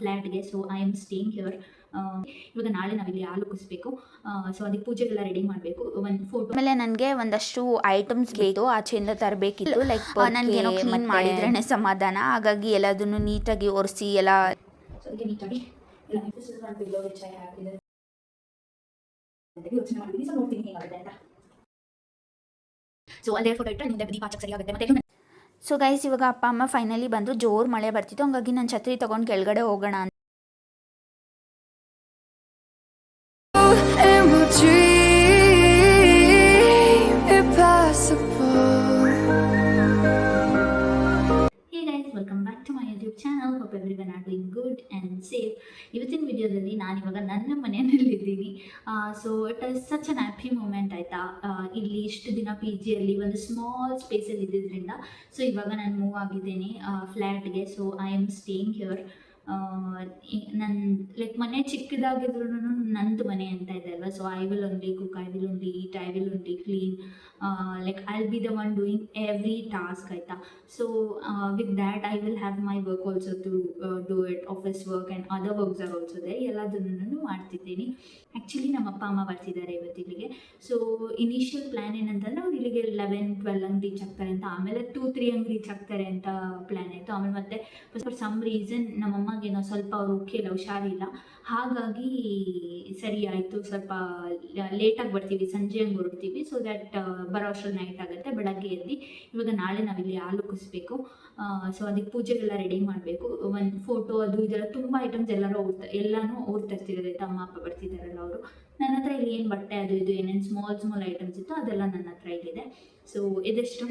ಫ್ಲ್ಯಾಟ್ಗೆ. So I am staying here. ಇವಾಗ ನಾಳೆ ನಾವಿಲ್ಲಿ ಹಾಲು ಕುದಿಸ್ಬೇಕು. ಸೊ ಅದಕ್ಕೆ ಪೂಜೆಗೆಲ್ಲ ರೆಡಿ ಮಾಡಬೇಕು. ಒಂದು ಫೋಟೋ ಆಮೇಲೆ ನನಗೆ ಒಂದಷ್ಟು ಐಟಮ್ಸ್ ಬೇಕು, ಆಚೆಯಿಂದ ತರಬೇಕಿತ್ತು. ಲೈಕ್ ನನಗೇನೋ ಕ್ಲೀನ್ ಮಾಡಿದ್ರೇ ಸಮಾಧಾನ, ಹಾಗಾಗಿ ಎಲ್ಲದನ್ನು ನೀಟಾಗಿ ಒರೆಸಿ ಎಲ್ಲ. ಸೊ ಅದಕ್ಕೆ ನೀಟಾಗಿ ಎಲ್ಲ ಯೋಚನೆ ಮಾಡಿದ್ದೀನಿ. ಸೊ ನೋಡ್ತೀನಿ ಹೇಗಾಗುತ್ತೆ ಅಂತ. ಸೊ ಅಲ್ಲೇ ಫೋಟೋ ಇಟ್ಟರೆ ಮುಂದೆ ದೀಪ ಹಚ್ಚಕ್ಕೆ ಸರಿಯಾಗುತ್ತೆ. ಮತ್ತೆ ಸೊ ಗೈಸ್, ಇವಾಗ ಅಪ್ಪ ಅಮ್ಮ ಫೈನಲಿ ಬಂದು ಜೋರು ಮಳೆ ಬರ್ತಿತ್ತು, ಹಂಗಾಗಿ ನಾನು ಛತ್ರಿ ತೊಗೊಂಡು ಕೆಳಗಡೆ ಹೋಗೋಣ ಅಂತ. Welcome back to my YouTube channel. Hope everyone are doing good and safe. ಇವತ್ತಿನ ವಿಡಿಯೋದಲ್ಲಿ ನಾನಿವಾಗ ನನ್ನ ಮನೆಯಲ್ಲಿದ್ದೀನಿ. So it is such an happy moment ಆಯಿತಾ. ಇಲ್ಲಿ ಇಷ್ಟು ದಿನ ಪಿ ಜಿಯಲ್ಲಿ ಒಂದು ಸ್ಮಾಲ್ ಸ್ಪೇಸಲ್ಲಿ ಇದ್ದಿದ್ದರಿಂದ ಸೊ ಇವಾಗ ನಾನು ಮೂವ್ ಆಗಿದ್ದೇನೆ ಫ್ಲ್ಯಾಟ್ಗೆ. So I am staying here. ನನ್ನ ಲೈಕ್ ಮನೆ ಚಿಕ್ಕದಾಗಿದ್ರು ನಂದು ಮನೆ ಅಂತ ಇದೆ ಅಲ್ವಾ. So I will only cook, I will only eat, I will only clean. Like I will be the one doing every task ಆಯಿತಾ. So with that I will have my work also to do it, office work and other works are also they. ಎಲ್ಲದನ್ನು ಮಾಡ್ತಿದ್ದೀನಿ. Actually ನಮ್ಮ ಅಪ್ಪ ಅಮ್ಮ ಬರ್ತಿದ್ದಾರೆ ಇವತ್ತಿಲ್ಲಿಗೆ. So initial plan ಏನಂತಂದರೆ ಅವ್ರು ಇಲ್ಲಿಗೆ 11-12 ಹಂಗೆ ರೀಚ್ ಆಗ್ತಾರೆ ಅಂತ, ಆಮೇಲೆ 2-3 ಹಂಗೆ ರೀಚ್ ಆಗ್ತಾರೆ ಅಂತ ಪ್ಲ್ಯಾನ್ ಆಯಿತು. ಆಮೇಲೆ ಮತ್ತೆ ಫಾರ್ ಸಮ್ ರೀಸನ್ ನಮ್ಮಮ್ಮಗೇನೋ ಸ್ವಲ್ಪ ಅವ್ರು ಓಕೆ ಇಲ್ಲ, ಹುಷಾರಿಲ್ಲ. ಹಾಗಾಗಿ ಸರಿ ಆಯಿತು, ಸ್ವಲ್ಪ ಲೇಟಾಗಿ ಬರ್ತೀವಿ, ಸಂಜೆ ಹಂಗೆ ಹೊರಡ್ತೀವಿ. ಸೊ ದ್ಯಾಟ್ ಬರೋ ಅಷ್ಟರಲ್ಲಿ ನೈಟ್ ಆಗುತ್ತೆ. ಬೆಳಗ್ಗೆ ಎದ್ದು ಇವಾಗ ನಾಳೆ ನಾವಿಲ್ಲಿ ಹಾಲು ಕುದಿಸ್ಬೇಕು. ಸೊ ಅದಕ್ಕೆ ಪೂಜೆಗೆಲ್ಲ ರೆಡಿ ಮಾಡಬೇಕು. ಒಂದು ಫೋಟೋ ಅದು ಇದೆಲ್ಲ ತುಂಬ ಐಟಮ್ಸ್ ಎಲ್ಲನೂ ಅವ್ರು ತರ್ತಿರೋದು ಆಯಿತಾ. ಅಮ್ಮ ಅಪ್ಪ ಬರ್ತಿದ್ದಾರಲ್ಲ ಅವರು. ನನ್ನ ಹತ್ರ ಇಲ್ಲಿ ಏನು ಬಟ್ಟೆ ಅದು ಇದು ಏನೇನು ಸ್ಮಾಲ್ ಐಟಮ್ಸ್ ಇತ್ತು ಅದೆಲ್ಲ ನನ್ನ ಹತ್ರ ಇಲ್ಲಿದೆ. ಸೊ ಇದೆಷ್ಟು.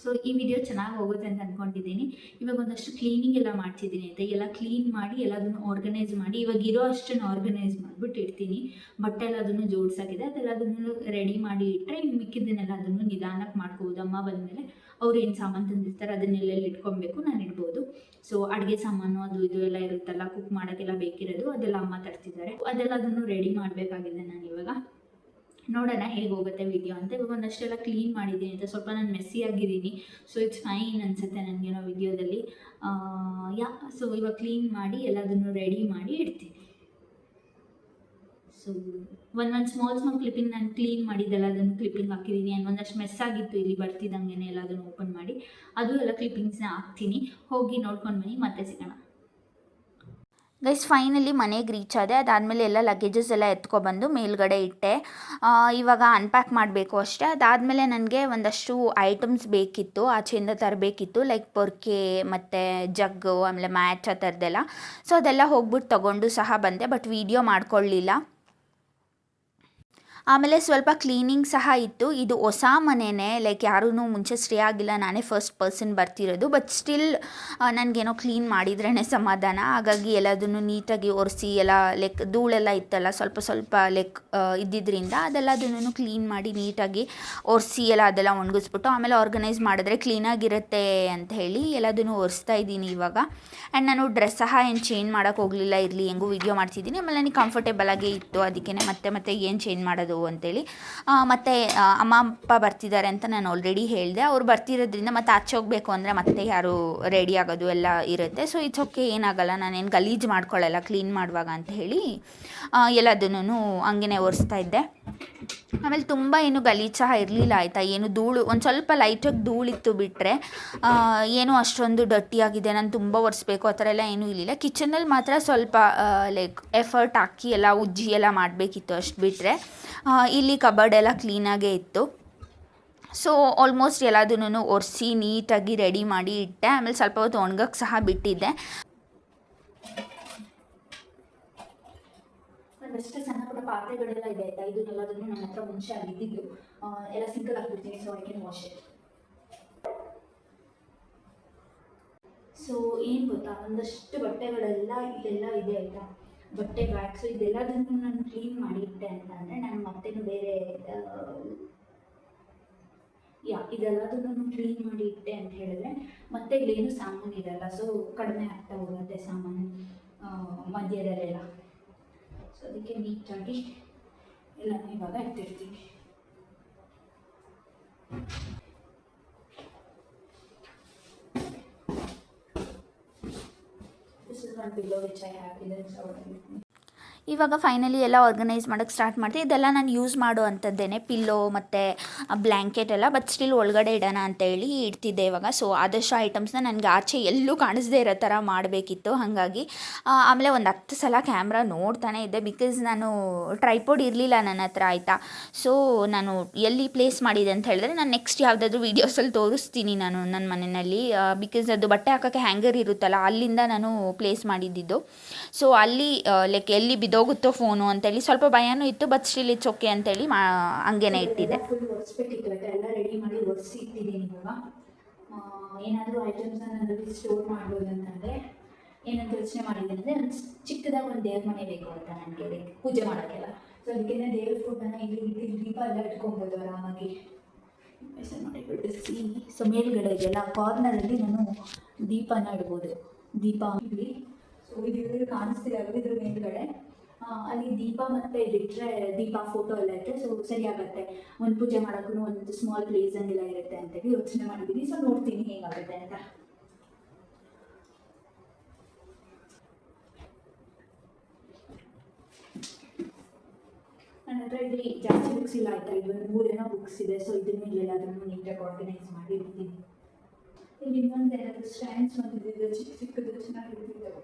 ಸೊ ಈ ವಿಡಿಯೋ ಚೆನ್ನಾಗಿ ಹೋಗುತ್ತೆ ಅಂತ ಅಂದ್ಕೊಂಡಿದ್ದೀನಿ. ಇವಾಗ ಒಂದಷ್ಟು ಕ್ಲೀನಿಂಗ್ ಎಲ್ಲ ಮಾಡ್ತಿದ್ದೀನಿ ಆಯಿತಾ. ಎಲ್ಲ ಕ್ಲೀನ್ ಮಾಡಿ ಎಲ್ಲದನ್ನು ಆರ್ಗನೈಸ್ ಮಾಡಿ ಇವಾಗ ಇರೋ ಅಷ್ಟನ್ನು ಆರ್ಗನೈಸ್ ಮಾಡಿಬಿಟ್ಟು ಇಡ್ತೀನಿ. ಬಟ್ಟೆ ಎಲ್ಲದನ್ನು ಜೋಡಿಸಾಗಿದೆ, ಅದೆಲ್ಲದನ್ನು ರೆಡಿ ಮಾಡಿ ಇಟ್ಟರೆ ಇನ್ನು ಮಿಕ್ಕಿದ್ದನ್ನೆಲ್ಲ ಅದನ್ನು ನಿಧಾನಕ್ಕೆ ಮಾಡ್ಕೋಬೋದು. ಅಮ್ಮ ಬಂದಮೇಲೆ ಅವ್ರು ಏನು ಸಾಮಾನು ತಂದಿರ್ತಾರೆ ಅದನ್ನೆಲ್ಲ ಇಟ್ಕೊಬೇಕು, ನಾನು ಇಡ್ಬೋದು. ಸೊ ಅಡುಗೆ ಸಾಮಾನು ಅದು ಇದು ಎಲ್ಲ ಇರುತ್ತಲ್ಲ, ಕುಕ್ ಮಾಡೋಕ್ಕೆಲ್ಲ ಬೇಕಿರೋದು ಅದೆಲ್ಲ ಅಮ್ಮ ತರ್ತಿದ್ದಾರೆ. ಅದೆಲ್ಲದನ್ನು ರೆಡಿ ಮಾಡಬೇಕಾಗಿದೆ ನಾನು ಇವಾಗ. ನೋಡೋಣ ಹೇಗೆ ಹೋಗುತ್ತೆ ವಿಡಿಯೋ ಅಂತ. ಇವಾಗ ಒಂದಷ್ಟೆಲ್ಲ ಕ್ಲೀನ್ ಮಾಡಿದ್ದೀನಿ ಅಂತ, ಸ್ವಲ್ಪ ನಾನು ಮೆಸ್ಸಿ ಆಗಿದ್ದೀನಿ. ಸೊ ಇಟ್ಸ್ ಫೈನ್ ಅನಿಸುತ್ತೆ ನನಗೇನೋ ವಿಡಿಯೋದಲ್ಲಿ. ಸೊ ಇವಾಗ ಕ್ಲೀನ್ ಮಾಡಿ ಎಲ್ಲದನ್ನು ರೆಡಿ ಮಾಡಿ ಇಡ್ತೀನಿ. ಸೊ ಒಂದೊಂದು ಸ್ಮಾಲ್ ಕ್ಲಿಪ್ಪಿಂಗ್ ನಾನು ಕ್ಲೀನ್ ಮಾಡಿದ್ದೆಲ್ಲ ಅದನ್ನು ಕ್ಲಿಪ್ಪಿಂಗ್ ಹಾಕಿದ್ದೀನಿ. ಆ್ಯಂಡ್ ಒಂದಷ್ಟು ಮೆಸ್ ಆಗಿತ್ತು ಇಲ್ಲಿ ಬರ್ತಿದ್ದಂಗೆ ಎಲ್ಲದನ್ನು ಓಪನ್ ಮಾಡಿ ಅದು ಎಲ್ಲ ಕ್ಲಿಪ್ಪಿಂಗ್ಸ್ನ ಹಾಕ್ತೀನಿ. ಹೋಗಿ ನೋಡ್ಕೊಂಡು ಬನ್ನಿ, ಮತ್ತೆ ಸಿಗೋಣ. ಗೈಸ್ ಫೈನಲಿ ಮನೆಗೆ ರೀಚ್ ಆದೆ. ಅದಾದಮೇಲೆ ಎಲ್ಲ ಲಗೇಜಸ್ ಎಲ್ಲ ಎತ್ಕೊಬಂದು ಮೇಲ್ಗಡೆ ಇಟ್ಟೆ. ಇವಾಗ ಅನ್ಪ್ಯಾಕ್ ಮಾಡಬೇಕು ಅಷ್ಟೇ. ಅದಾದಮೇಲೆ ನನಗೆ ಒಂದಷ್ಟು ಐಟಮ್ಸ್ ಬೇಕಿತ್ತು, ಆಚೆಯಿಂದ ತರಬೇಕಿತ್ತು. ಲೈಕ್ ಪೊರ್ಕೆ ಮತ್ತು ಜಗ್ಗು, ಆಮೇಲೆ ಮ್ಯಾಚ್ ಆ ಥರದ್ದೆಲ್ಲ. ಸೊ ಅದೆಲ್ಲ ಹೋಗ್ಬಿಟ್ಟು ತೊಗೊಂಡು ಸಹ ಬಂದೆ, ಬಟ್ ವೀಡಿಯೋ ಮಾಡ್ಕೊಳ್ಳಿಲ್ಲ. ಆಮೇಲೆ ಸ್ವಲ್ಪ ಕ್ಲೀನಿಂಗ್ ಸಹ ಇತ್ತು. ಇದು ಹೊಸ ಮನೆಯೇ, ಲೈಕ್ ಯಾರೂ ಮುಂಚೆ ಸ್ಟೇ ಆಗಿಲ್ಲ, ನಾನೇ ಫಸ್ಟ್ ಪರ್ಸನ್ ಬರ್ತಿರೋದು. ಬಟ್ ಸ್ಟಿಲ್ ನನಗೇನೋ ಕ್ಲೀನ್ ಮಾಡಿದ್ರೇ ಸಮಾಧಾನ, ಹಾಗಾಗಿ ಎಲ್ಲದನ್ನು ನೀಟಾಗಿ ಒರೆಸಿ ಎಲ್ಲ ಲೈಕ್ ಧೂಳೆಲ್ಲ ಇತ್ತಲ್ಲ ಸ್ವಲ್ಪ ಲೈಕ್ ಇದ್ದಿದ್ದರಿಂದ ಅದೆಲ್ಲದನ್ನು ಕ್ಲೀನ್ ಮಾಡಿ ನೀಟಾಗಿ ಒರೆಸಿ ಎಲ್ಲ ಅದೆಲ್ಲ ಒಣಗಿಸ್ಬಿಟ್ಟು ಆಮೇಲೆ ಆರ್ಗನೈಸ್ ಮಾಡಿದ್ರೆ ಕ್ಲೀನಾಗಿರುತ್ತೆ ಅಂತ ಹೇಳಿ ಎಲ್ಲದನ್ನು ಒರೆಸ್ತಾ ಇದ್ದೀನಿ ಇವಾಗ. ಆ್ಯಂಡ್ ನಾನು ಡ್ರೆಸ್ ಸಹ ಏನು ಚೇಂಜ್ ಮಾಡೋಕ್ಕೆ ಹೋಗಲಿಲ್ಲ, ಇರಲಿ ಹೆಂಗೂ ವೀಡಿಯೋ ಮಾಡ್ತಿದ್ದೀನಿ. ಆಮೇಲೆ ನನಗೆ ಕಂಫರ್ಟೇಬಲ್ ಆಗೇ ಇತ್ತು, ಅದಕ್ಕೇ ಮತ್ತೆ ಏನು ಚೇಂಜ್ ಮಾಡೋದು ಅಂತೇಳಿ. ಮತ್ತು ಅಮ್ಮ ಅಪ್ಪ ಬರ್ತಿದ್ದಾರೆ ಅಂತ ನಾನು ಆಲ್ರೆಡಿ ಹೇಳಿದೆ. ಅವ್ರು ಬರ್ತಿರೋದ್ರಿಂದ ಮತ್ತೆ ಆಚೆ ಹೋಗಬೇಕು ಅಂದರೆ ಮತ್ತೆ ಯಾರು ರೆಡಿ ಆಗೋದು ಎಲ್ಲ ಇರುತ್ತೆ. ಸೊ ಇಟ್ಸ್ ಓಕೆ, ಏನಾಗಲ್ಲ, ನಾನೇನು ಗಲೀಜು ಮಾಡ್ಕೊಳ್ಳಲ್ಲ ಕ್ಲೀನ್ ಮಾಡುವಾಗ ಅಂತ ಹೇಳಿ ಎಲ್ಲದನ್ನು ಹಂಗೇ ಒರೆಸ್ತಾ ಇದ್ದೆ. ಆಮೇಲೆ ತುಂಬ ಏನು ಗಲೀಜು ಸಹ ಇರಲಿಲ್ಲ ಆಯಿತಾ. ಏನು ಧೂಳು, ಒಂದು ಸ್ವಲ್ಪ ಲೈಟಾಗಿ ಧೂಳಿತ್ತು ಬಿಟ್ಟರೆ ಏನೂ ಅಷ್ಟೊಂದು ಡರ್ಟಿಯಾಗಿದೆ ನಾನು ತುಂಬ ಒರೆಸ್ಬೇಕು ಆ ಥರ ಎಲ್ಲ ಏನೂ ಇರಲಿಲ್ಲ. ಕಿಚನಲ್ಲಿ ಮಾತ್ರ ಸ್ವಲ್ಪ ಲೈಕ್ ಎಫರ್ಟ್ ಹಾಕಿ ಎಲ್ಲ ಉಜ್ಜಿ ಎಲ್ಲ ಮಾಡಬೇಕಿತ್ತು, ಅಷ್ಟು ಬಿಟ್ಟರೆ ಇಲ್ಲಿ ಕಬರ್ಡ್ ಎಲ್ಲ ಕ್ಲೀನಾಗೇ ಇತ್ತು. ಸೊ ಆಲ್ಮೋಸ್ಟ್ ಎಲ್ಲದನ್ನು ಒರೆಸಿ ನೀಟಾಗಿ ರೆಡಿ ಮಾಡಿ ಇಟ್ಟೆ. ಆಮೇಲೆ ಸ್ವಲ್ಪ ಹೊತ್ತು ಒಣಗಕ್ಕೆ ಸಹ ಬಿಟ್ಟಿದ್ದೆ. ಒಂದಷ್ಟು ಸಣ್ಣ ಪುಟ್ಟ ಪಾತ್ರೆಗಳೆಲ್ಲ ಇದೆ ಆಯಿತಾ. ಇದನ್ನೆಲ್ಲದನ್ನು ನನ್ನ ಹತ್ರ ಮುಂಚೆ ಆಗಿದ್ದು ಎಲ್ಲ ಸಿಂಕಲ್ಲಿ ಹಾಕ್ಬಿಡ್ತೀನಿ. So I can wash it. So ಏನು ಗೊತ್ತಾ, ಒಂದಷ್ಟು ಬಟ್ಟೆಗಳೆಲ್ಲ ಇಲ್ಲೆಲ್ಲ ಇದೆ ಆಯಿತಾ, ಬಟ್ಟೆ ಬ್ಯಾಗ್ಸು ಇದೆಲ್ಲದನ್ನು ನಾನು ಕ್ಲೀನ್ ಮಾಡಿಟ್ಟೆ ಅಂತ ಅಂದರೆ ನಾನು ಮತ್ತೇನು ಬೇರೆ ಇದೆಲ್ಲದನ್ನು ಕ್ಲೀನ್ ಮಾಡಿ ಇಟ್ಟೆ ಅಂತ ಹೇಳಿದ್ರೆ ಮತ್ತೆ ಇಲ್ಲೇನು ಸಾಮಾನು ಇರಲ್ಲ. ಸೊ ಕಡಿಮೆ ಆಗ್ತಾ ಹೋಗುತ್ತೆ ಸಾಮಾನು ಮಧ್ಯದಲ್ಲೆಲ್ಲ. ಸೊ ಅದಕ್ಕೆ ನೀಟಾಗಿ ಎಲ್ಲನೂ ಇವಾಗ ಎತ್ತಿರ್ತೀನಿ. This is one pillow which I have in the shower. ಇವಾಗ ಫೈನಲಿ ಎಲ್ಲ ಆರ್ಗನೈಸ್ ಮಾಡೋಕ್ಕೆ ಸ್ಟಾರ್ಟ್ ಮಾಡ್ತೀನಿ. ಇದೆಲ್ಲ ನಾನು ಯೂಸ್ ಮಾಡೋ ಅಂಥದ್ದೇನೆ, ಪಿಲ್ಲೋ ಮತ್ತು ಬ್ಲ್ಯಾಂಕೆಟ್ ಎಲ್ಲ, ಬಟ್ ಸ್ಟಿಲ್ ಒಳಗಡೆ ಇಡೋಣ ಅಂತೇಳಿ ಇಡ್ತಿದ್ದೆ ಇವಾಗ. ಸೊ ಆದಷ್ಟು ಐಟಮ್ಸ್ನ ನನಗೆ ಆಚೆ ಎಲ್ಲೂ ಕಾಣಿಸ್ದೇ ಇರೋ ಥರ ಮಾಡಬೇಕಿತ್ತು. ಹಾಗಾಗಿ ಆಮೇಲೆ ಒಂದು 10 ಸಲ ಕ್ಯಾಮ್ರಾ ನೋಡ್ತಾನೆ ಇದ್ದೆ, ಬಿಕಾಸ್ ನಾನು ಟ್ರೈಪೋಡ್ ಇರಲಿಲ್ಲ ನನ್ನ ಹತ್ರ, ಆಯಿತಾ. ಸೊ ನಾನು ಎಲ್ಲಿ ಪ್ಲೇಸ್ ಮಾಡಿದೆ ಅಂತ ಹೇಳಿದ್ರೆ, ನಾನು ನೆಕ್ಸ್ಟ್ ಯಾವುದಾದ್ರೂ ವೀಡಿಯೋಸಲ್ಲಿ ತೋರಿಸ್ತೀನಿ ನಾನು ನನ್ನ ಮನೆಯಲ್ಲಿ, ಬಿಕಾಸ್ ಅದು ಬಟ್ಟೆ ಹಾಕೋಕ್ಕೆ ಹ್ಯಾಂಗರ್ ಇರುತ್ತಲ್ಲ, ಅಲ್ಲಿಂದ ನಾನು ಪ್ಲೇಸ್ ಮಾಡಿದ್ದಿದ್ದು. ಸೊ ಅಲ್ಲಿ ಲೈಕ್ ಎಲ್ಲಿ ಬಿದ್ದೋಗುತ್ತೋ ಫೋನು ಅಂತೇಳಿ ಸ್ವಲ್ಪ ಭಯನೂ ಇತ್ತು, ಬಟ್ ಸ್ಟಿಲ್ ಇಟ್ಸ್ ಓಕೆ ಅಂತೇಳಿ ಹಂಗೇನೆ ಇಟ್ಟಿದ್ದೆ. ಫುಲ್ ಒರೆಸ್ಬೇಕಿತ್ತು, ಎಲ್ಲ ರೆಡಿ ಮಾಡಿ ಒರೆಸಿ ಇಟ್ಟಿದ್ದೀನಿ. ಇವಾಗ ಏನಾದರೂ ಐಟಮ್ಸ್ನ ನಾನು ಸ್ಟೋರ್ ಮಾಡ್ಬೋದು ಅಂತಂದರೆ ಏನಂತ ಯೋಚನೆ ಮಾಡಿದ್ದೀನಿ ಅಂದರೆ, ಒಂದು ಚಿಕ್ಕದಾಗಿ ಒಂದು ದೇವ್ರ ಮನೆ ಬೇಕು ಅಂತ ನನಗೆ, ಪೂಜೆ ಮಾಡೋಕ್ಕೆಲ್ಲ. ಸೊ ಅದಕ್ಕೆ ದೇವ್ರ ಫೋಟೋನ ಇಲ್ಲಿ ದೀಪ ಎಲ್ಲ ಇಟ್ಕೊಬೋದು ಆರಾಮಾಗಿ. ಮಾಡಿಬಿಟ್ಟು ಸೊ ಮೇಲ್ಗಡೆ ಇದೆಲ್ಲ ಕಾರ್ನರಲ್ಲಿ ನಾನು ದೀಪನ ಇಡ್ಬೋದು. ದೀಪ ಇಲ್ಲಿ ಸೊ ಇದು ಕಾಣಿಸ್ತಿಲ್ಲ, ಇದ್ರ ಮೇಲ್ಗಡೆ ಅಲ್ಲಿ ದೀಪ ಮತ್ತು ಇದಿಟ್ಟರೆ ದೀಪ ಫೋಟೋ ಎಲ್ಲ ಇಟ್ಟರೆ ಸೊ ಸರಿ ಆಗುತ್ತೆ. ಒಂದು ಪೂಜೆ ಮಾಡೋಕ್ಕೂ ಒಂದು ಸ್ಮಾಲ್ ಪ್ಲೇಸ್ ಹಂಗೆಲ್ಲ ಇರುತ್ತೆ ಅಂತೇಳಿ ಯೋಚನೆ ಮಾಡಿದ್ದೀನಿ. ಸೊ ನೋಡ್ತೀನಿ ಹೇಗಾಗುತ್ತೆ ಅಂತ. ನನ್ನ ಹತ್ರ ಇಲ್ಲಿ ಜಾಸ್ತಿ ಬುಕ್ಸ್ ಇಲ್ಲ, ಆಯ್ತಾ. ಇದೊಂದು 3 ಬುಕ್ಸ್ ಇದೆ. ಸೊ ಇದನ್ನು ಇಲ್ಲೆಲ್ಲಾದ್ರೂ ನೀಟಾಗಿ ಆರ್ಗನೈಸ್ ಮಾಡಿ ಇರ್ತೀನಿ. ಇಲ್ಲಿ ಇನ್ನೊಂದು ಏನಾದರೂ ಸ್ಟ್ಯಾಂಡ್ಸ್ ಬಂದಿದ್ದು ಚಿಕ್ಕ ಚಿಕ್ಕದು ಚೆನ್ನಾಗಿರ್ತಿದ್ದವು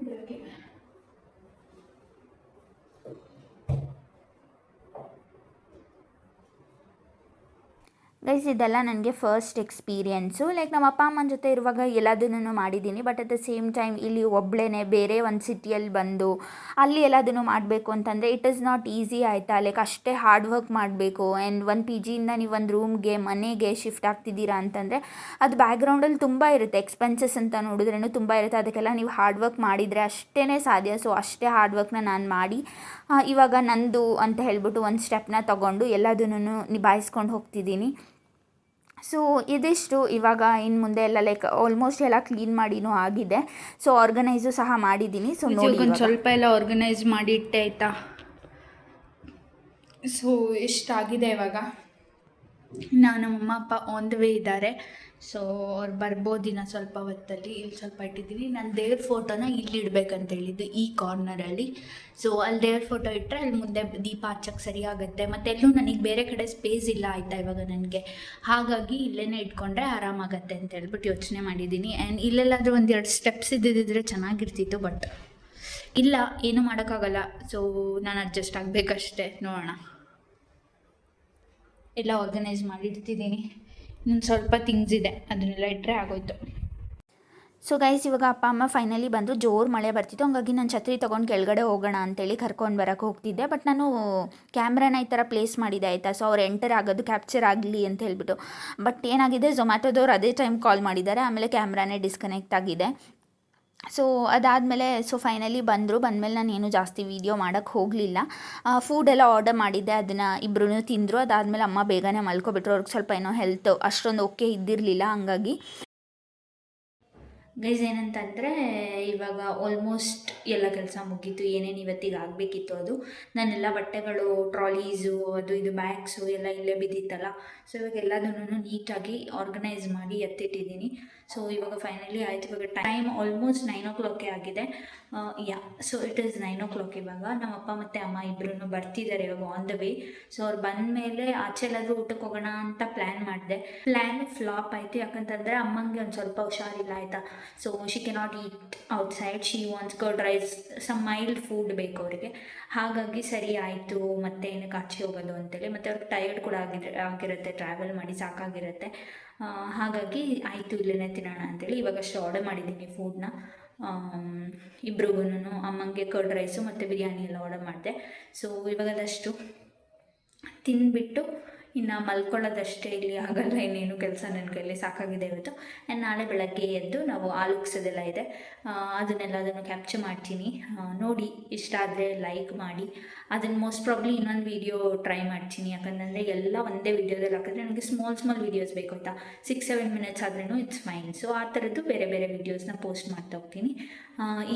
ಇದಕ್ಕೆ. ಗೈಸ್ ಇದೆಲ್ಲ ನನಗೆ ಫಸ್ಟ್ ಎಕ್ಸ್ಪೀರಿಯೆನ್ಸು. ಲೈಕ್ ನಮ್ಮ ಅಪ್ಪ ಅಮ್ಮನ ಜೊತೆ ಇರುವಾಗ ಎಲ್ಲದನ್ನು ಮಾಡಿದ್ದೀನಿ, but at the same time ಇಲ್ಲಿ ಒಬ್ಬಳೇ ಬೇರೆ ಒಂದು ಸಿಟಿಯಲ್ಲಿ ಬಂದು ಅಲ್ಲಿ ಎಲ್ಲದನ್ನು ಮಾಡಬೇಕು ಅಂತಂದರೆ ಇಟ್ ಈಸ್ ನಾಟ್ ಈಸಿ, ಆಯಿತಾ. ಲೈಕ್ ಅಷ್ಟೇ ಹಾರ್ಡ್ ವರ್ಕ್ ಮಾಡಬೇಕು. ಆ್ಯಂಡ್ ಒಂದು ಪಿ ಜಿಯಿಂದ ನೀವು ಒಂದು ರೂಮ್ಗೆ ಮನೆಗೆ ಶಿಫ್ಟ್ ಆಗ್ತಿದ್ದೀರಾ ಅಂತಂದರೆ ಅದು ಬ್ಯಾಕ್ಗ್ರೌಂಡಲ್ಲಿ ತುಂಬ ಇರುತ್ತೆ, ಎಕ್ಸ್ಪೆನ್ಸಸ್ ಅಂತ ನೋಡಿದ್ರೂ ತುಂಬ ಇರುತ್ತೆ. ಅದಕ್ಕೆಲ್ಲ ನೀವು ಹಾರ್ಡ್ ವರ್ಕ್ ಮಾಡಿದರೆ ಅಷ್ಟೇ ಸಾಧ್ಯ. ಸೊ ಅಷ್ಟೇ ಹಾರ್ಡ್ ವರ್ಕ್ನ ನಾನು ಮಾಡಿ ಇವಾಗ ನಂದು ಅಂತ ಹೇಳ್ಬಿಟ್ಟು ಒಂದು ಸ್ಟೆಪ್ನ ತೊಗೊಂಡು ಎಲ್ಲದನ್ನು ನಿಭಾಯಿಸ್ಕೊಂಡು ಹೋಗ್ತಿದ್ದೀನಿ. ಸೊ ಇದಿಷ್ಟು. ಇವಾಗ ಇನ್ನು ಮುಂದೆ ಎಲ್ಲ ಲೈಕ್ ಆಲ್ಮೋಸ್ಟ್ ಎಲ್ಲ ಕ್ಲೀನ್ ಮಾಡಿನೂ ಆಗಿದೆ. ಸೊ ಆರ್ಗನೈಸು ಸಹ ಮಾಡಿದ್ದೀನಿ. ಸೊ ನೋಡಿ ಒಂದು ಸ್ವಲ್ಪ ಎಲ್ಲ ಆರ್ಗನೈಸ್ ಮಾಡಿ ಇಟ್ಟೆ, ಆಯಿತಾ. ಸೊ ಇಷ್ಟಾಗಿದೆ ಇವಾಗ. ನಮ್ಮಮ್ಮ ಅಪ್ಪ ಆನ್ ದ ವೇ ಇದ್ದಾರೆ. ಸೊ ಅವ್ರು ಬರ್ಬೋದು ಇನ್ನು ಸ್ವಲ್ಪ ಹೊತ್ತಲ್ಲಿ. ಇಲ್ಲಿ ಸ್ವಲ್ಪ ಇಟ್ಟಿದ್ದೀನಿ. ನಾನು ದೇವ್ರ ಫೋಟೋನ ಇಲ್ಲಿ ಇಡಬೇಕಂತ ಹೇಳಿದ್ದು, ಈ ಕಾರ್ನರಲ್ಲಿ. ಸೊ ಅಲ್ಲಿ ದೇವ್ರ ಫೋಟೋ ಇಟ್ಟರೆ ಅಲ್ಲಿ ಮುಂದೆ ದೀಪ ಹಚ್ಚಕ್ಕೆ ಸರಿ ಆಗುತ್ತೆ. ಮತ್ತು ಎಲ್ಲೂ ನನಗೆ ಬೇರೆ ಕಡೆ ಸ್ಪೇಸ್ ಇಲ್ಲ, ಆಯಿತಾ, ಇವಾಗ ನನಗೆ. ಹಾಗಾಗಿ ಇಲ್ಲೇ ಇಟ್ಕೊಂಡ್ರೆ ಆರಾಮಾಗತ್ತೆ ಅಂತ ಹೇಳ್ಬಿಟ್ಟು ಯೋಚನೆ ಮಾಡಿದ್ದೀನಿ. ಆ್ಯಂಡ್ ಇಲ್ಲೆಲ್ಲಾದರೂ 1-2 ಸ್ಟೆಪ್ಸ್ ಇದ್ದಿದ್ದರೆ ಚೆನ್ನಾಗಿರ್ತಿತ್ತು, ಬಟ್ ಇಲ್ಲ, ಏನೂ ಮಾಡೋಕ್ಕಾಗಲ್ಲ. ಸೊ ನಾನು ಅಡ್ಜಸ್ಟ್ ಆಗಬೇಕಷ್ಟೇ. ನೋಡೋಣ. ಎಲ್ಲ ಆರ್ಗನೈಸ್ ಮಾಡಿ ಇಡ್ತಿದ್ದೀನಿ. ಇನ್ನೊಂದು ಸ್ವಲ್ಪ ಥಿಂಗ್ಸ್ ಇದೆ, ಅದನ್ನೆಲ್ಲ ಇಟ್ಟರೆ ಆಗೋಯ್ತು. ಸೊ ಗೈಸ್ ಇವಾಗ ಅಪ್ಪ ಅಮ್ಮ ಫೈನಲಿ ಬಂದರು. ಜೋರು ಮಳೆ ಬರ್ತಿತ್ತು, ಹಂಗಾಗಿ ನಾನು ಛತ್ರಿ ತೊಗೊಂಡು ಕೆಳಗಡೆ ಹೋಗೋಣ ಅಂತೇಳಿ ಕರ್ಕೊಂಡು ಬರೋಕ್ಕೆ ಹೋಗ್ತಿದ್ದೆ. ಬಟ್ ನಾನು ಕ್ಯಾಮ್ರಾನ ಈ ಥರ ಪ್ಲೇಸ್ ಮಾಡಿದ್ದೆ, ಆಯಿತಾ. ಸೊ ಅವ್ರು ಎಂಟರ್ ಆಗೋದು ಕ್ಯಾಪ್ಚರ್ ಆಗಲಿ ಅಂತ ಹೇಳ್ಬಿಟ್ಟು. ಬಟ್ ಏನಾಗಿದೆ, ಝೊಮ್ಯಾಟೋದವ್ರು ಅದೇ ಟೈಮ್ ಕಾಲ್ ಮಾಡಿದ್ದಾರೆ. ಆಮೇಲೆ ಕ್ಯಾಮ್ರಾನೇ ಡಿಸ್ಕನೆಕ್ಟ್ ಆಗಿದೆ. ಸೊ ಅದಾದಮೇಲೆ ಫೈನಲಿ ಬಂದಮೇಲೆ ನಾನು ಏನು ಜಾಸ್ತಿ ವೀಡಿಯೋ ಮಾಡೋಕ್ಕೆ ಹೋಗಲಿಲ್ಲ. ಫುಡೆಲ್ಲ ಆರ್ಡರ್ ಮಾಡಿದ್ದೆ, ಅದನ್ನು ಇಬ್ಬರೂ ತಿಂದರು. ಅದಾದಮೇಲೆ ಅಮ್ಮ ಬೇಗನೆ ಮಲ್ಕೊಬಿಟ್ರು. ಅವ್ರಿಗೆ ಸ್ವಲ್ಪ ಏನೋ ಹೆಲ್ತ್ ಅಷ್ಟೊಂದು ಓಕೆ ಇದ್ದಿರಲಿಲ್ಲ, ಹಂಗಾಗಿ. ಗೈಸ್ ಏನಂತಂದರೆ, ಇವಾಗ ಆಲ್ಮೋಸ್ಟ್ ಎಲ್ಲ ಕೆಲಸ ಮುಗೀತು. ಏನೇನು ಇವತ್ತಿಗೆ ಆಗಬೇಕಿತ್ತು ಅದು. ನಾನೆಲ್ಲ ಬಟ್ಟೆಗಳು, ಟ್ರಾಲೀಸು, ಅದು ಇದು ಬ್ಯಾಗ್ಸು ಎಲ್ಲ ಇಲ್ಲೇ ಬಿದ್ದಿತ್ತಲ್ಲ. ಸೊ ಇವಾಗ ಎಲ್ಲದನ್ನು ನೀಟಾಗಿ ಆರ್ಗನೈಸ್ ಮಾಡಿ ಎತ್ತಿಟ್ಟಿದ್ದೀನಿ. ಸೊ ಇವಾಗ ಫೈನಲಿ ಆಯಿತು. ಇವಾಗ ಟೈಮ್ ಆಲ್ಮೋಸ್ಟ್ 9 o'clock ಆಗಿದೆ. ಸೊ ಇಟ್ ಈಸ್ 9 o'clock ಇವಾಗ. ನಮ್ಮ ಅಪ್ಪ ಮತ್ತು ಅಮ್ಮ ಇಬ್ಬರೂ ಬರ್ತಿದ್ದಾರೆ ಇವಾಗ ಆನ್ ದ ವೇ. ಸೊ ಅವ್ರು ಬಂದಮೇಲೆ ಆಚೆ ಎಲ್ಲಾದರೂ ಊಟಕ್ಕೆ ಹೋಗೋಣ ಅಂತ ಪ್ಲ್ಯಾನ್ ಮಾಡಿದೆ. ಪ್ಲ್ಯಾನ್ ಫ್ಲಾಪ್ ಆಯಿತು. ಯಾಕಂತಂದರೆ ಅಮ್ಮಂಗೆ ಒಂದು ಸ್ವಲ್ಪ ಹುಷಾರಿಲ್ಲ, ಆಯಿತಾ. So she cannot eat outside. She wants curd rice, some mild food ಬೇಕು ಅವರಿಗೆ. ಹಾಗಾಗಿ ಸರಿ ಆಯಿತು, ಮತ್ತೆ ಏನಕ್ಕೆ ಆಚೆ ಹೋಗೋದು ಅಂತೇಳಿ. ಮತ್ತು ಅವ್ರಿಗೆ ಟಯರ್ಡ್ ಕೂಡ ಆಗಿರುತ್ತೆ, ಟ್ರಾವೆಲ್ ಮಾಡಿ ಸಾಕಾಗಿರುತ್ತೆ. ಹಾಗಾಗಿ ಆಯಿತು, ಇಲ್ಲೇ ತಿನ್ನೋಣ ಅಂತೇಳಿ ಇವಾಗಷ್ಟು ಆರ್ಡರ್ ಮಾಡಿದ್ದೀನಿ ಫುಡ್ನ. ಇಬ್ರಿಗೂ ಅಮ್ಮಂಗೆ ಕರ್ಡ್ ರೈಸು ಮತ್ತು ಬಿರಿಯಾನಿ ಎಲ್ಲ ಆರ್ಡರ್ ಮಾಡಿದೆ. ಸೊ ಇವಾಗದಷ್ಟು ತಿಂದುಬಿಟ್ಟು ಇನ್ನು ಮಲ್ಕೊಳ್ಳೋದಷ್ಟೇ. ಇಲ್ಲಿ ಆಗಲ್ಲ, ಇನ್ನೇನು ಕೆಲಸ ನನ್ನ ಕೈಯಲ್ಲಿ ಸಾಕಾಗಿದೆ ಇವತ್ತು. ಆ್ಯಂಡ್ ನಾಳೆ ಬೆಳಗ್ಗೆ ಎದ್ದು ನಾವು ಆಲುಕ್ಸೋದೆಲ್ಲ ಇದೆ, ಅದನ್ನು ಕ್ಯಾಪ್ಚರ್ ಮಾಡ್ತೀನಿ. ನೋಡಿ ಇಷ್ಟ ಆದರೆ ಲೈಕ್ ಮಾಡಿ. ಅದನ್ನು ಮೋಸ್ಟ್ ಪ್ರಾಬ್ಲಿ ಇನ್ನೊಂದು ವೀಡಿಯೋ ಟ್ರೈ ಮಾಡ್ತೀನಿ. ಯಾಕಂದರೆ ಎಲ್ಲ ಒಂದೇ ವೀಡಿಯೋದಲ್ಲಿ ಹಾಕಿದ್ರೆ ನನಗೆ ಸ್ಮಾಲ್ ವೀಡಿಯೋಸ್ ಬೇಕು, ಆಯಿತಾ. 6-7 minutes ಆದ್ರೂ ಇಟ್ಸ್ ಫೈನ್. ಸೊ ಆ ಥರದ್ದು ಬೇರೆ ಬೇರೆ ವೀಡಿಯೋಸ್ನ ಪೋಸ್ಟ್ ಮಾಡ್ತಾ ಹೋಗ್ತೀನಿ.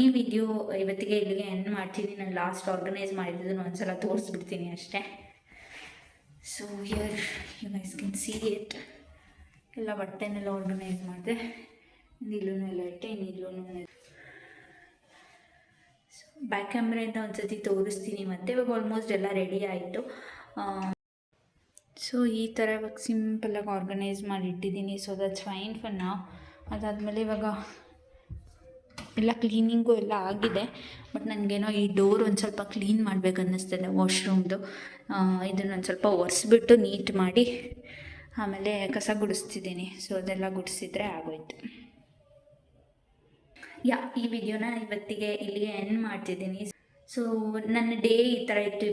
ಈ ವಿಡಿಯೋ ಇವತ್ತಿಗೆ ಇಲ್ಲಿಗೆ ಎಂಡ್ ಮಾಡ್ತೀನಿ. ನಾನು ಲಾಸ್ಟ್ ಆರ್ಗನೈಸ್ ಮಾಡಿದ್ದನ್ನು ಒಂದ್ಸಲ ತೋರಿಸ್ಬಿಡ್ತೀನಿ ಅಷ್ಟೇ. So here you guys can see it. ಎಲ್ಲ ಬಟ್ಟೆನೆಲ್ಲ ಆರ್ಗನೈಸ್ ಮಾಡಿದೆ. ಇಲ್ಲೂ ಎಲ್ಲ ಇಟ್ಟೆ, ಇನ್ನಿಲ್ಲೂ ಬ್ಯಾಕ್ ಕ್ಯಾಮ್ರಾಯಿಂದ ಒಂದ್ಸತಿ ತೋರಿಸ್ತೀನಿ ಮತ್ತು ಇವಾಗ ಆಲ್ಮೋಸ್ಟ್ ಎಲ್ಲ ರೆಡಿ ಆಯಿತು. ಸೊ ಈ ಥರ ಇವಾಗ ಸಿಂಪಲಾಗಿ ಆರ್ಗನೈಸ್ ಮಾಡಿ ಇಟ್ಟಿದ್ದೀನಿ. ಸೊ ದಟ್ಸ್ ಫೈನ್ ಫಾರ್ ನಾವ್. ಅದಾದಮೇಲೆ ಇವಾಗ ಎಲ್ಲ ಕ್ಲೀನಿಂಗು ಎಲ್ಲ ಆಗಿದೆ. ಬಟ್ ನನಗೇನೋ ಈ ಡೋರ್ ಒಂದು ಸ್ವಲ್ಪ ಕ್ಲೀನ್ ಮಾಡಬೇಕು ಅನ್ನಿಸ್ತದೆ, ವಾಶ್ರೂಮ್ದು. ಇದನ್ನೊಂದು ಸ್ವಲ್ಪ ಒರೆಸ್ಬಿಟ್ಟು ನೀಟ್ ಮಾಡಿ ಆಮೇಲೆ ಕಸ ಗುಡಿಸ್ತಿದ್ದೀನಿ. ಸೊ ಅದೆಲ್ಲ ಗುಡಿಸಿದ್ರೆ ಆಗೋಯ್ತು. ಈ ವಿಡಿಯೋನ ಇವತ್ತಿಗೆ ಇಲ್ಲಿಗೆ ಎಂಡ್ ಮಾಡ್ತಿದ್ದೀನಿ. ಸೊ ನನ್ನ ಡೇ ಈ ಥರ ಇತ್ತು.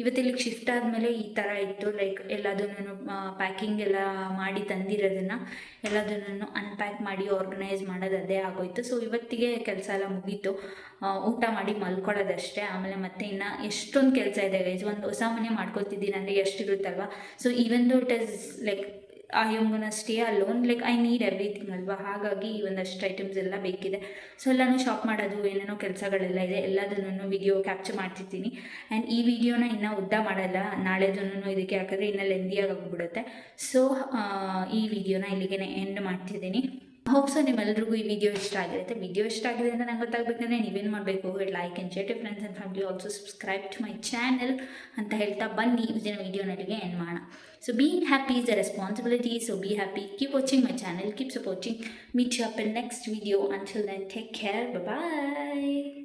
ಇವತ್ತಿಲ್ಲಿಗೆ ಶಿಫ್ಟ್ ಆದಮೇಲೆ ಈ ಥರ ಇತ್ತು. ಲೈಕ್ ಎಲ್ಲದನ್ನು ಪ್ಯಾಕಿಂಗ್ ಎಲ್ಲ ಮಾಡಿ ತಂದಿರೋದನ್ನು ಎಲ್ಲದನ್ನು ಅನ್ಪ್ಯಾಕ್ ಮಾಡಿ ಆರ್ಗನೈಸ್ ಮಾಡೋದು ಅದೇ ಆಗೋಯ್ತು. ಸೊ ಇವತ್ತಿಗೆ ಕೆಲಸ ಎಲ್ಲ ಮುಗೀತು. ಊಟ ಮಾಡಿ ಮಲ್ಕೊಳ್ಳೋದಷ್ಟೇ. ಆಮೇಲೆ ಮತ್ತೆ ಇನ್ನು ಎಷ್ಟೊಂದು ಕೆಲಸ ಇದೆ ಗೈಸ್. ಒಂದು ಹೊಸ ಮನೆ ಮಾಡ್ಕೊತಿದ್ದೀನಿ ಅಂದರೆ ಎಷ್ಟಿರುತ್ತಲ್ವ. So even though it is like I am gonna stay alone, like I need everything ಅಲ್ವಾ. ಹಾಗಾಗಿ ಒಂದಷ್ಟು ಐಟಮ್ಸ್ ಎಲ್ಲ ಬೇಕಿದೆ. ಸೊ ಎಲ್ಲನೂ ಶಾಪ್ ಮಾಡೋದು ಏನೇನೋ ಕೆಲಸಗಳೆಲ್ಲ ಇದೆ. ಎಲ್ಲದನ್ನು ವಿಡಿಯೋ ಕ್ಯಾಪ್ಚರ್ ಮಾಡ್ತಿರ್ತೀನಿ. ಆ್ಯಂಡ್ ಈ ವಿಡಿಯೋನ ಇನ್ನೂ ಉದ್ದ ಮಾಡಲ್ಲ, ನಾಳೆದನ್ನು ಇದಕ್ಕೆ ಹಾಕಿದ್ರೆ ಇನ್ನೂ ಲೆಂದಿಯಾಗಿ ಆಗಿಬಿಡುತ್ತೆ. ಸೊ ಈ ವಿಡಿಯೋನ ಇಲ್ಲಿಗೆ ಎಂಡ್ ಮಾಡ್ತಿದ್ದೀನಿ. ಹೋಪ್ಸೋ ನಿಮ್ಮೆಲ್ರಿಗೂ ಈ ವಿಡಿಯೋ ಇಷ್ಟ ಆಗಿರುತ್ತೆ. ವಿಡಿಯೋ ಇಷ್ಟ ಆಗಿದೆ ಅಂತ ನಂಗೆ ಗೊತ್ತಾಗಬೇಕಂದ್ರೆ ನೀವೇನು ಮಾಡಬೇಕು, like and share to friends and family, also subscribe to my channel ಅಂತ ಹೇಳ್ತಾ ಬನ್ನಿ ಇದನ್ನ ವಿಡಿಯೋನಲ್ಲಿಗೆ ಎಂಡ್ ಮಾಡೋಣ. So being happy is a responsibility. So be happy. Keep watching my channel. Keep supporting. Meet you up in next video. Until then, take care. Bye-bye.